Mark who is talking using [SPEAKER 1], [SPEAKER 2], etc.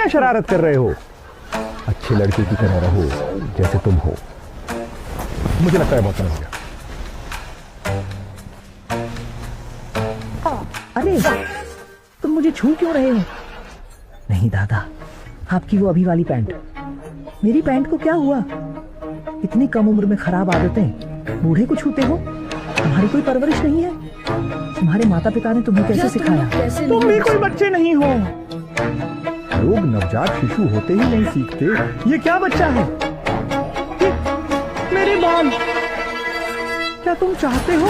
[SPEAKER 1] क्या शरारत कर रहे हो? अच्छे लड़के की तरह रहो जैसे तुम हो। मुझे लगता है बहुत समय हो गया।
[SPEAKER 2] अरे तुम मुझे छू क्यों रहे हो? नहीं दादा, आपकी वो अभी वाली पैंट। मेरी पैंट को क्या हुआ? इतनी कम उम्र में खराब आदतें, बूढ़े को छूते हो? तुम्हारी कोई परवरिश नहीं है? तुम्हारे माता पिता ने तुम्हें कैसे सिखाया?
[SPEAKER 1] तुम भी कोई बच्चे नहीं हो। लोग नवजात शिशु होते ही नहीं सीखते ये क्या बच्चा है। मेरे बाल, क्या तुम चाहते हो